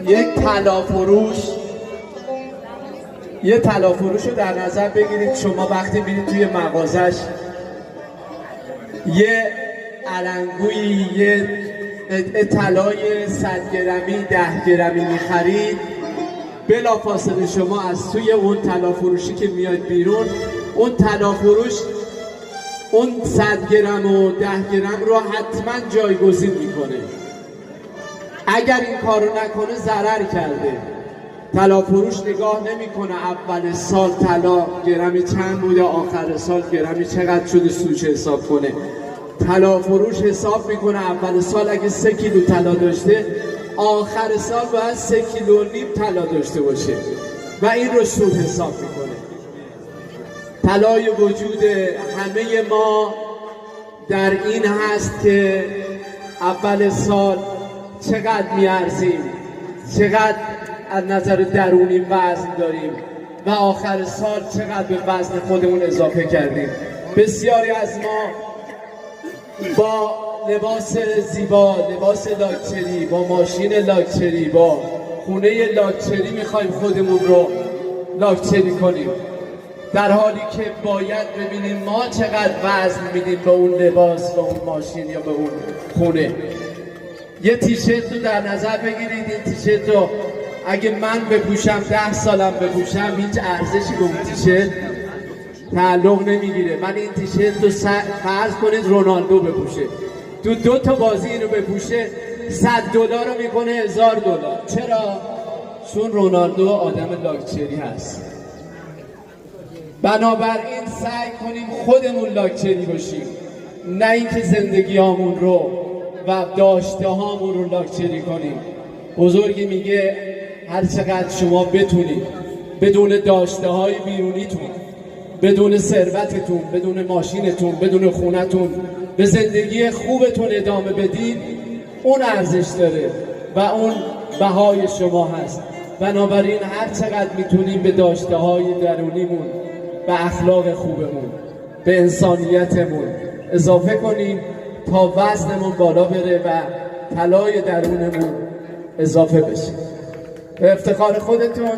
یک طلا فروش رو در نظر بگیرید. شما وقتی میرید توی مغازش یه علنگویی، یه طلای 100 گرمی 10 گرمی میخرید، بلافاصله شما از توی اون طلا فروشی که میاد بیرون، اون طلا فروش اون 100 گرم و 10 گرم رو حتما جایگزین میکنه. اگر این کارو نکنه ضرر کرده. طلا فروش نگاه نمیکنه اول سال طلا گرمی چند بوده، آخر سال گرمی چقدر شده، سوچ حساب کنه. طلا فروش حساب میکنه اول سال اگه 3 کیلو طلا داشته، آخر سال باید 3 کیلو و نیم طلا داشته باشه و این رو سود حساب میکنه. طلای وجود همه ما در این هست که اول سال چقدر میارزیم، چقدر از نظر درونی وزن داریم و آخر سال چقدر به وزن خودمون اضافه کردیم. بسیاری از ما با لباس زیبا، لباس لاکچری، با ماشین لاکچری، با خونه لاکچری میخوایم خودمون رو لاکچری کنیم، در حالی که باید ببینیم ما چقدر وزن میدیم به اون لباس، به اون ماشین یا به اون خونه. یه تیشرت رو در نظر بگیرید. این تیشرت رو اگه من بپوشم، 10 سالم بپوشم، هیچ ارزشی به اون تیشرت تعلق نمیگیره. من این تیشرت رو فرض کنید رونالدو بپوشه، تو 2 تا بازی اینو بپوشه $100 رو میکنه $1000. چرا؟ چون رونالدو آدم لاکچری هست. بنابراین سعی کنیم خودمون لاکچری باشیم، نه اینکه زندگی هامون رو و داشته هامون رو لاکچری کنیم. بزرگی میگه هر چقدر شما بتونید بدون داشته های بیرونیتون، بدون ثروتتون، بدون ماشینتون، بدون خونتون به زندگی خوبتون ادامه بدید، اون ارزش داره و اون بهای شما هست. بنابراین هر چقدر میتونیم به داشته های درونیمون، به اخلاق خوبمون، به انسانیتمون اضافه کنیم تا وزنمون بالا بره و طلای درونمون اضافه بشه. به افتخار خودتون.